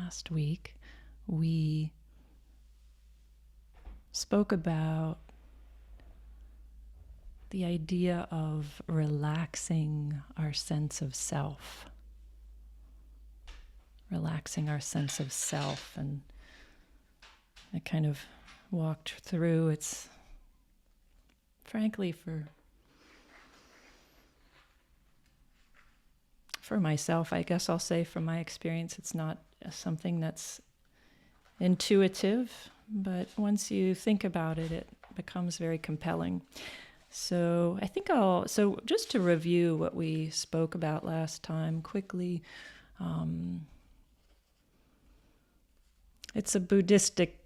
last week, we spoke about the idea of relaxing our sense of self. Relaxing our sense of self. And I kind of walked through, it's frankly for myself, I guess I'll say from my experience, it's not something that's intuitive, but once you think about it, it becomes very compelling. So I think so just to review what we spoke about last time quickly, it's a Buddhistic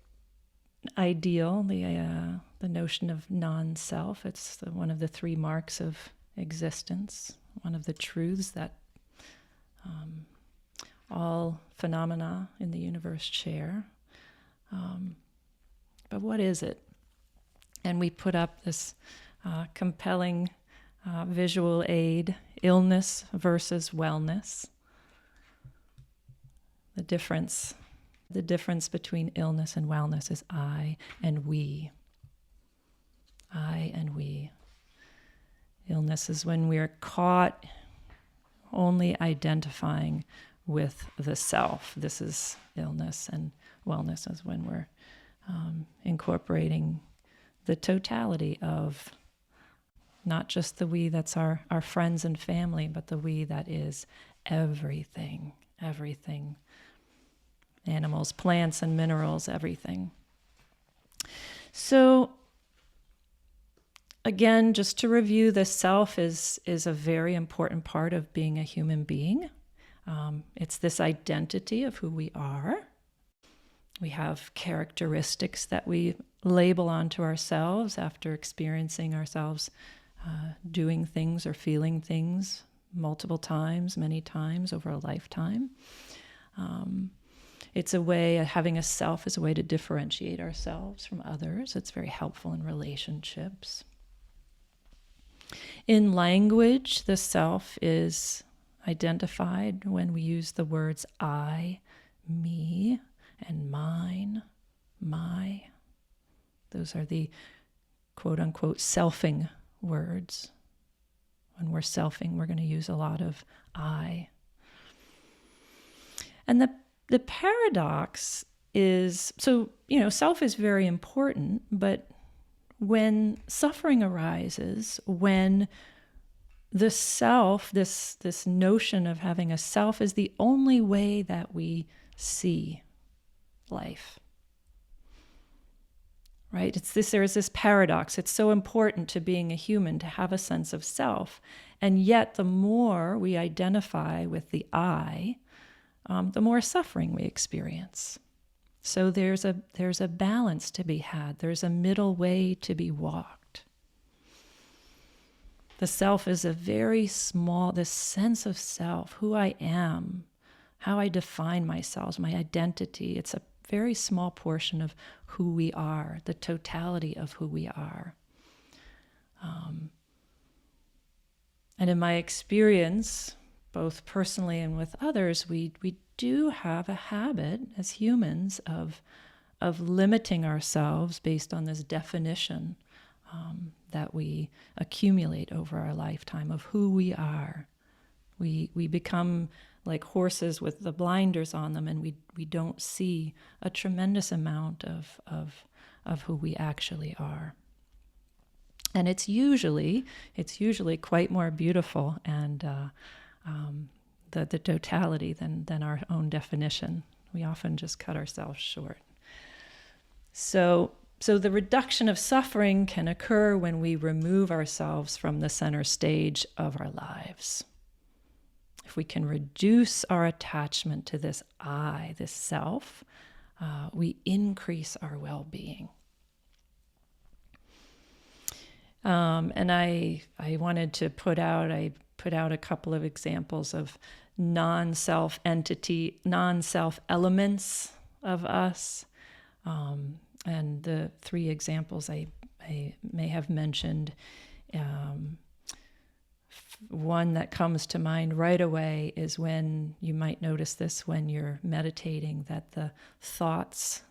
ideal, the notion of non-self. It's one of the three marks of existence, one of the truths that all phenomena in the universe share. But what is it? And we put up this compelling visual aid, illness versus wellness. The difference between illness and wellness is I and we. I and we. Illness is when we are caught only identifying with the self. This is illness, and wellness is when we're incorporating the totality of not just the we that's our friends and family, but the we that is everything. Animals, plants, and minerals, everything. So, again, just to review, the self is a very important part of being a human being. It's this identity of who we are. We have characteristics that we label onto ourselves after experiencing ourselves doing things or feeling things multiple times, many times over a lifetime. It's a way, having a self is a way to differentiate ourselves from others. It's very helpful in relationships. In language, the self is identified when we use the words I, me, and mine, my. Those are the quote-unquote selfing words. When we're selfing, we're going to use a lot of I. And the paradox is, so, self is very important, but when suffering arises, when the self, this notion of having a self is the only way that we see life, right? There's this paradox. It's so important to being a human to have a sense of self. And yet the more we identify with the I, the more suffering we experience. So there's a balance to be had. There's a middle way to be walked. The self is a very small, this sense of self, who I am, how I define myself, my identity. It's a very small portion of who we are, the totality of who we are. And in my experience, both personally and with others, we do have a habit as humans of limiting ourselves based on this definition that we accumulate over our lifetime of who we are. We become like horses with the blinders on them, and we don't see a tremendous amount of who we actually are. And it's usually quite more beautiful and the totality than our own definition. We often just cut ourselves short. So the reduction of suffering can occur when we remove ourselves from the center stage of our lives. If we can reduce our attachment to this I, this self, we increase our well-being. And I wanted to put out a couple of examples of non-self entity, non-self elements of us. And the three examples I may have mentioned, one that comes to mind right away is when you might notice this when you're meditating, that the thoughts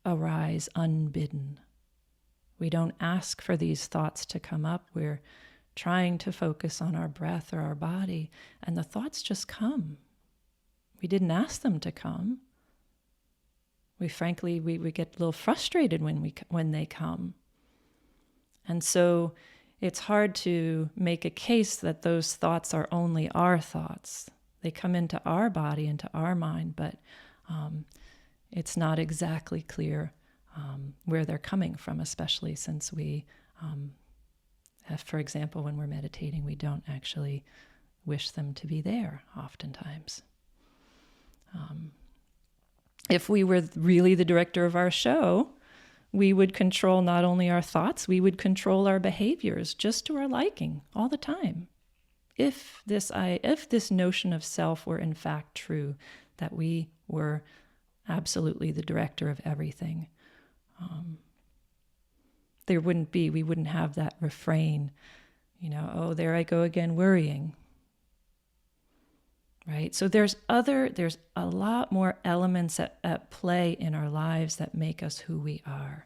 arise unbidden. We don't ask for these thoughts to come up. We're trying to focus on our breath or our body, and the thoughts just come. We didn't ask them to come. We get a little frustrated when they come. And so it's hard to make a case that those thoughts are only our thoughts. They come into our body, into our mind, but it's not exactly clear where they're coming from, especially since we, for example, when we're meditating, we don't actually wish them to be there oftentimes. If we were really the director of our show, we would control not only our thoughts, we would control our behaviors just to our liking all the time. If this notion of self were in fact true, that we were absolutely the director of everything, we wouldn't have that refrain, oh, there I go again worrying. Right? So there's a lot more elements at play in our lives that make us who we are.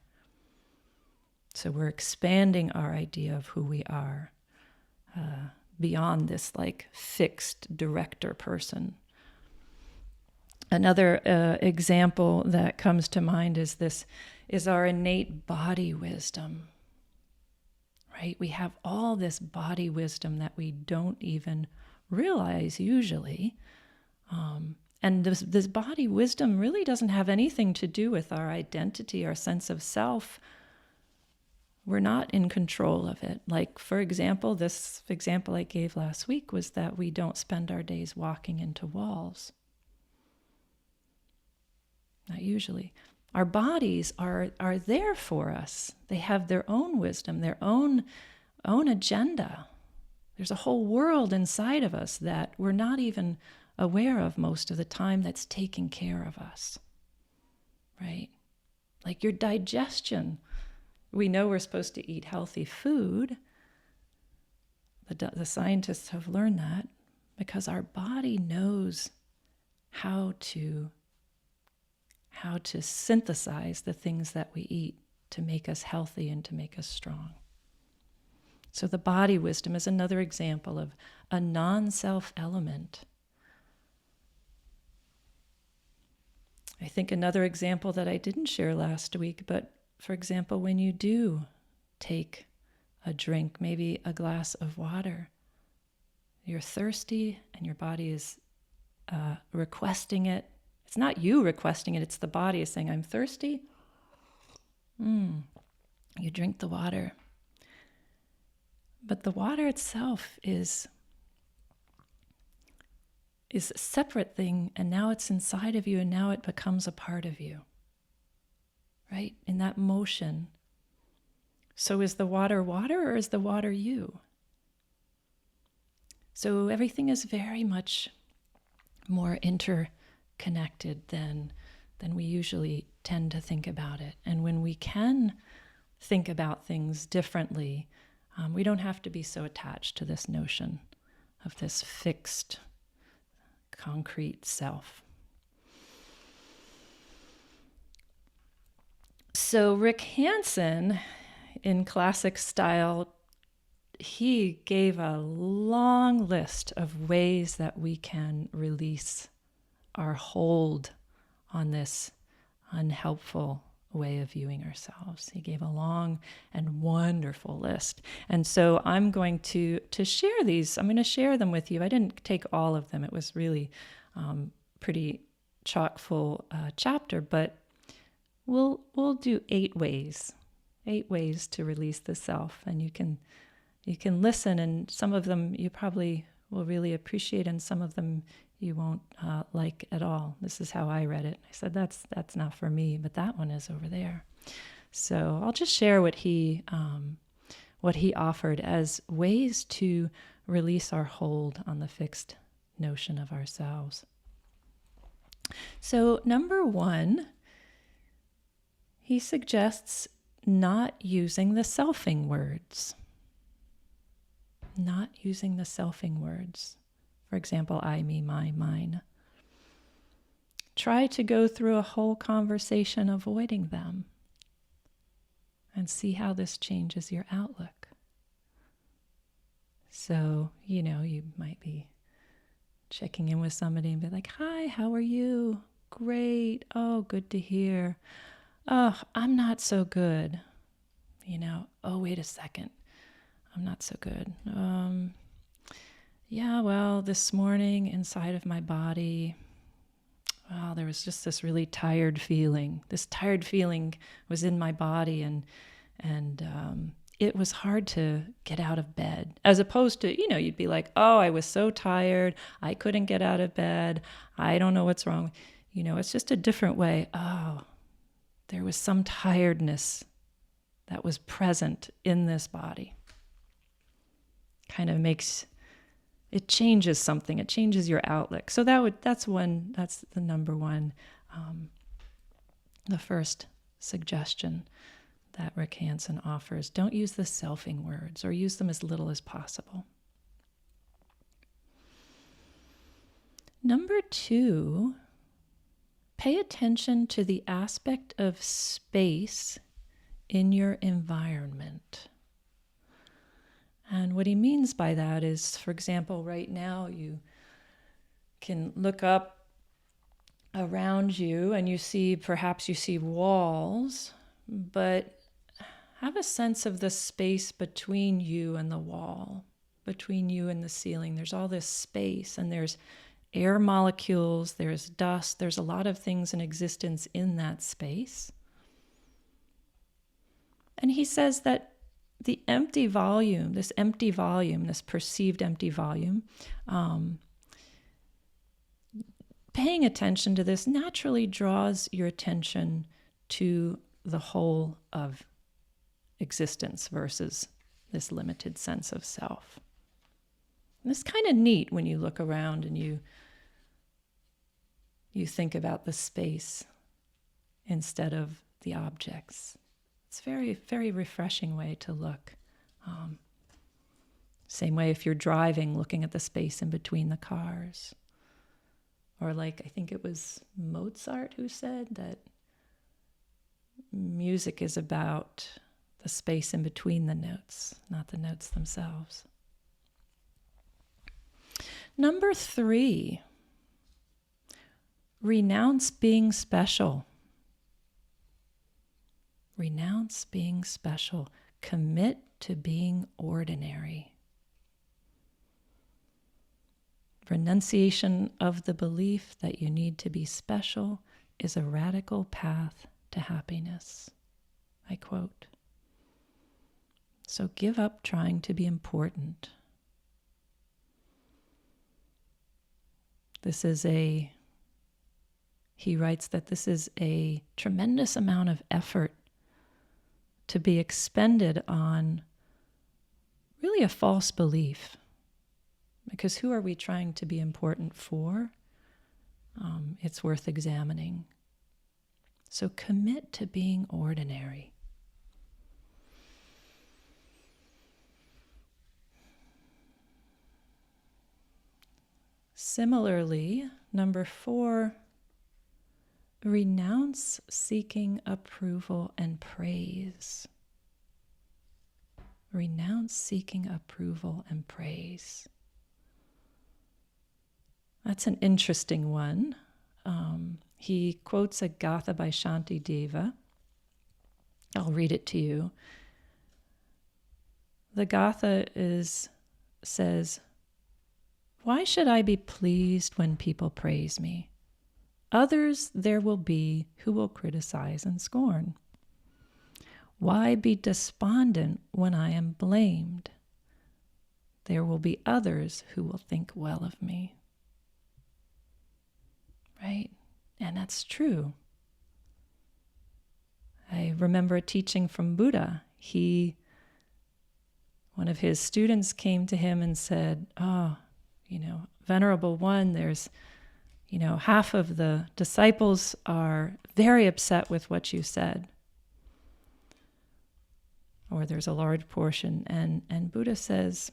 So we're expanding our idea of who we are beyond this fixed director person. Another example that comes to mind is our innate body wisdom. Right? We have all this body wisdom that we don't even realize usually. And this body wisdom really doesn't have anything to do with our identity, our sense of self. We're not in control of it. Like, for example, this example I gave last week was that we don't spend our days walking into walls. Not usually. Our bodies are there for us. They have their own wisdom, their own agenda. There's a whole world inside of us that we're not even aware of most of the time that's taking care of us, right? Like your digestion. We know we're supposed to eat healthy food. The scientists have learned that because our body knows how to synthesize the things that we eat to make us healthy and to make us strong. So the body wisdom is another example of a non-self element. I think another example that I didn't share last week, but for example, when you do take a drink, maybe a glass of water, you're thirsty and your body is requesting it. It's not you requesting it, it's the body is saying, I'm thirsty. You drink the water. But the water itself is a separate thing, and now it's inside of you, and now it becomes a part of you, right? In that motion. So is the water water, or is the water you? So everything is very much more interconnected than we usually tend to think about it. And when we can think about things differently, we don't have to be so attached to this notion of this fixed, concrete self. So Rick Hanson, in classic style, he gave a long list of ways that we can release our hold on this unhelpful way of viewing ourselves. He gave a long and wonderful list. And so I'm going to share these. I'm going to share them with you. I didn't take all of them. It was really pretty chock full chapter, but we'll do 8 ways to release the self. And you can listen, and some of them you probably will really appreciate, and some of them you won't like at all. This is how I read it. I said, that's not for me, but that one is over there. So I'll just share what he offered as ways to release our hold on the fixed notion of ourselves. So number 1, he suggests not using the selfing words. not using the selfing words. For example, I, me, my, mine. Try to go through a whole conversation avoiding them and see how this changes your outlook. So, you might be checking in with somebody and be like, hi, how are you? Great. Oh, good to hear. Oh, I'm not so good. Oh, wait a second. I'm not so good. Yeah, well, this morning inside of my body, well, there was just this really tired feeling. This tired feeling was in my body, and it was hard to get out of bed. As opposed to, you'd be like, oh, I was so tired. I couldn't get out of bed. I don't know what's wrong. It's just a different way. Oh, there was some tiredness that was present in this body. Kind of it changes something. It changes your outlook. So that's the number one, the first suggestion that Rick Hanson offers. Don't use the selfing words, or use them as little as possible. Number 2, pay attention to the aspect of space in your environment. And what he means by that is, for example, right now you can look up around you and perhaps you see walls, but have a sense of the space between you and the wall, between you and the ceiling. There's all this space, and there's air molecules, there's dust, there's a lot of things in existence in that space. And he says that the empty volume, this perceived empty volume, paying attention to this naturally draws your attention to the whole of existence versus this limited sense of self. And it's kind of neat when you look around and you think about the space instead of the objects. It's a very, very refreshing way to look. Same way if you're driving, looking at the space in between the cars. Or I think it was Mozart who said that music is about the space in between the notes, not the notes themselves. Number 3, renounce being special. Renounce being special. Commit to being ordinary. Renunciation of the belief that you need to be special is a radical path to happiness. I quote. So give up trying to be important. He writes that this is a tremendous amount of effort to be expended on really a false belief. Because who are we trying to be important for? It's worth examining. So commit to being ordinary. Similarly, number 4, renounce seeking approval and praise. Renounce seeking approval and praise. That's an interesting one. He quotes a Gatha by Shanti Deva. I'll read it to you. The Gatha says, "Why should I be pleased when people praise me? Others there will be who will criticize and scorn. Why be despondent when I am blamed? There will be others who will think well of me." Right? And that's true. I remember a teaching from Buddha. One of his students came to him and said, Venerable One, there's, half of the disciples are very upset with what you said. Or there's a large portion. And Buddha says,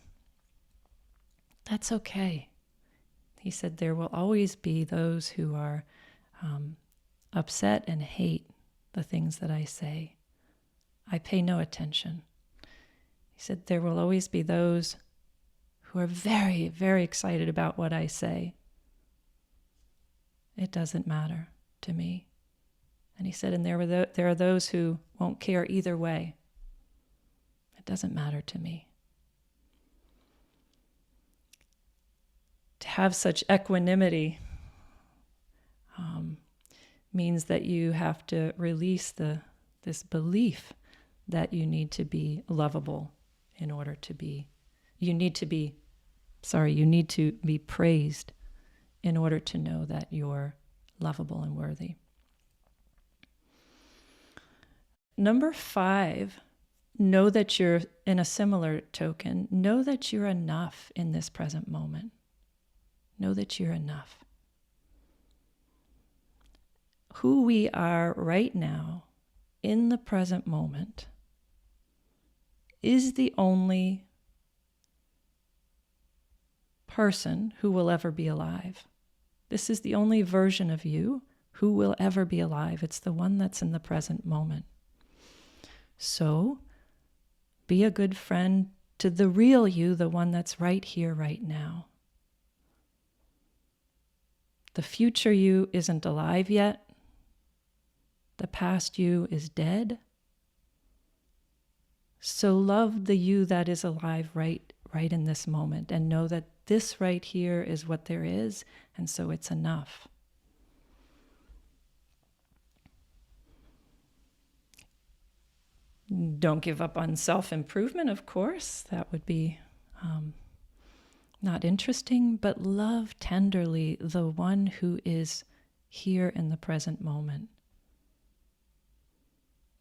That's okay. He said there will always be those who are upset and hate the things that I say. I pay no attention. He said there will always be those who are very, very excited about what I say. It doesn't matter to me. And he said, and there are those who won't care either way. It doesn't matter to me. To have such equanimity means that you have to release this belief that you need to be lovable in order to be, you need to be praised in order to know that you're lovable and worthy. Number 5, know that you're, in a similar token, know that you're enough in this present moment. Know that you're enough. Who we are right now, in the present moment, is the only person who will ever be alive. This is the only version of you who will ever be alive. It's the one that's in the present moment. So, be a good friend to the real you, the one that's right here, right now. The future you isn't alive yet. The past you is dead. So love the you that is alive right in this moment, and know that this right here is what there is, and so it's enough. Don't give up on self-improvement, of course. That would be not interesting, but love tenderly the one who is here in the present moment.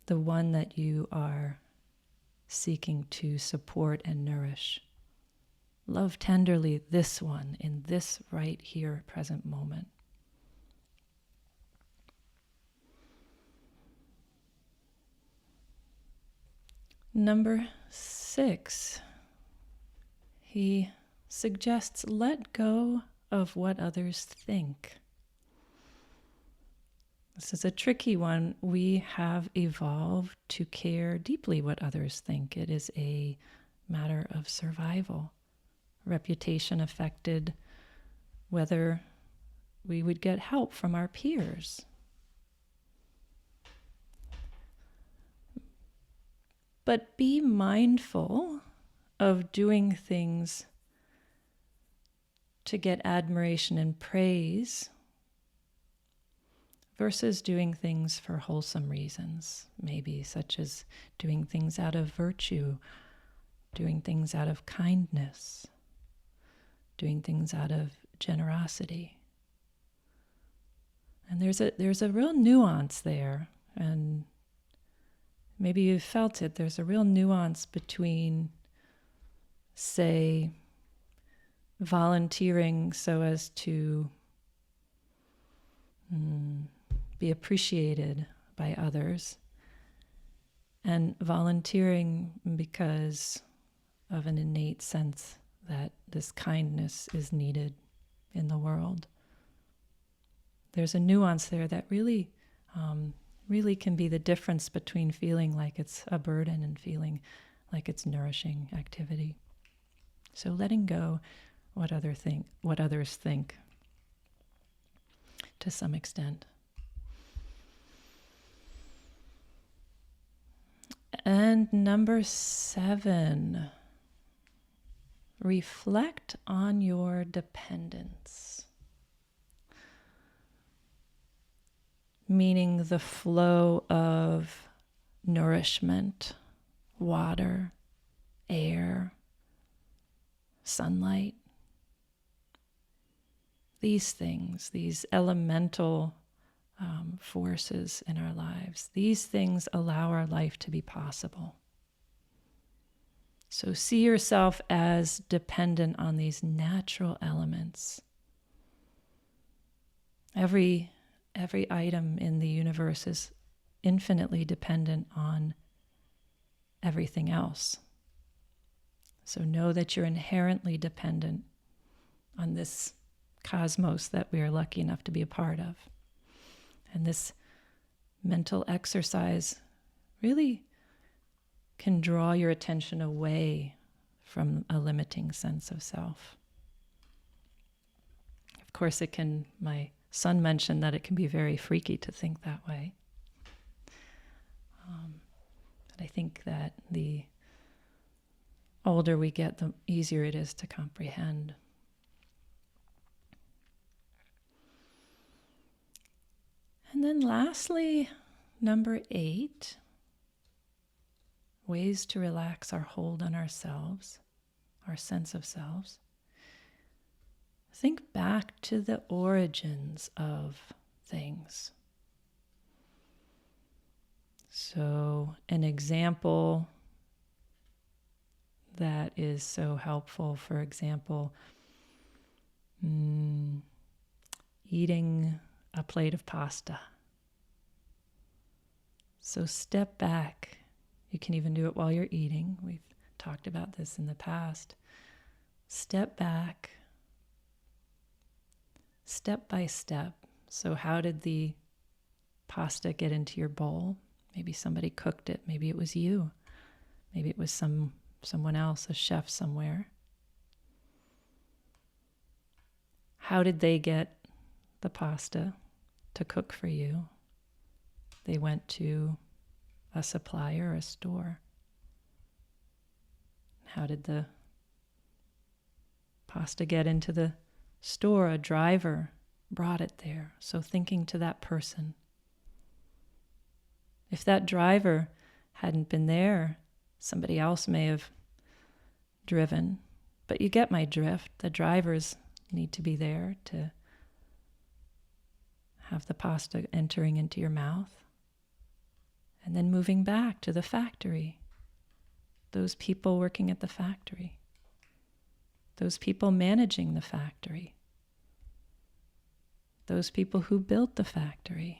The one that you are seeking to support and nourish. Love tenderly this one in this right here present moment. Number 6, he suggests let go of what others think. This is a tricky one. We have evolved to care deeply what others think. It is a matter of survival. Reputation affected whether we would get help from our peers. But be mindful of doing things to get admiration and praise versus doing things for wholesome reasons, maybe such as doing things out of virtue, doing things out of kindness, doing things out of generosity. And there's a real nuance there, and maybe you've felt it. There's a real nuance between, say, volunteering so as to be appreciated by others, and volunteering because of an innate sense that this kindness is needed in the world. There's a nuance there that really can be the difference between feeling like it's a burden and feeling like it's nourishing activity. So letting go what others think to some extent. And number 7, reflect on your dependence. Meaning the flow of nourishment, water, air, sunlight. These things, these elemental forces in our lives, these things allow our life to be possible. So see yourself as dependent on these natural elements. Every item in the universe is infinitely dependent on everything else. So know that you're inherently dependent on this cosmos that we are lucky enough to be a part of. And this mental exercise really can draw your attention away from a limiting sense of self. Of course, my son mentioned that it can be very freaky to think that way. But I think that the older we get, the easier it is to comprehend. And then lastly, number 8, ways to relax our hold on ourselves, our sense of selves. Think back to the origins of things. So an example that is so helpful, for example, eating a plate of pasta. So step back. You can even do it while you're eating. We've talked about this in the past. Step back, step by step. So how did the pasta get into your bowl? Maybe somebody cooked it. Maybe it was you. Maybe it was someone else, a chef somewhere. How did they get the pasta to cook for you? They went to a supplier or a store. How did the pasta get into the store? A driver brought it there. So thinking to that person. If that driver hadn't been there, somebody else may have driven. But you get my drift. The drivers need to be there to have the pasta entering into your mouth. And then moving back to the factory. Those people working at the factory. Those people managing the factory. Those people who built the factory.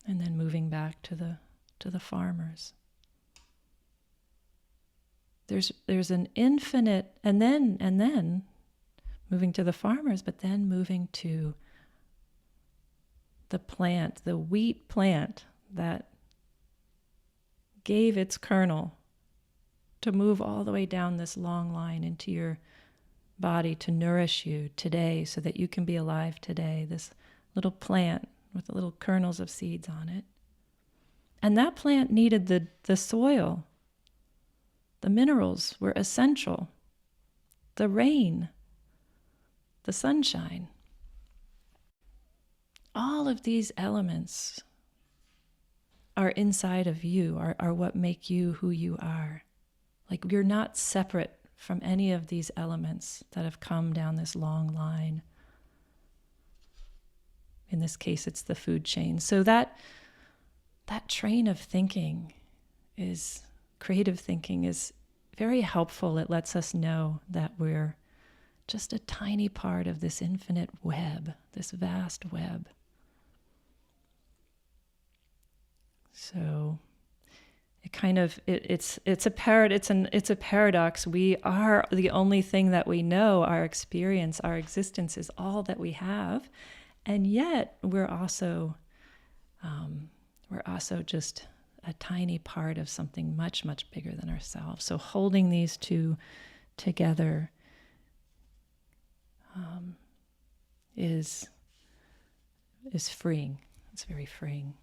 And then moving back to the farmers. There's an infinite, and then moving to the farmers, but then moving to the plant, the wheat plant that gave its kernel to move all the way down this long line into your body to nourish you today so that you can be alive today. This little plant with the little kernels of seeds on it. And that plant needed the soil. The minerals were essential. The rain, the sunshine. All of these elements are inside of you, are what make you who you are. Like you're not separate from any of these elements that have come down this long line. In this case, it's the food chain. So that train of thinking is, creative thinking is very helpful. It lets us know that we're just a tiny part of this infinite web, this vast web. So it's a paradox. We are the only thing that we know. Our experience, our existence is all that we have. And yet we're also just a tiny part of something much, much bigger than ourselves. So holding these two together is freeing. It's very freeing.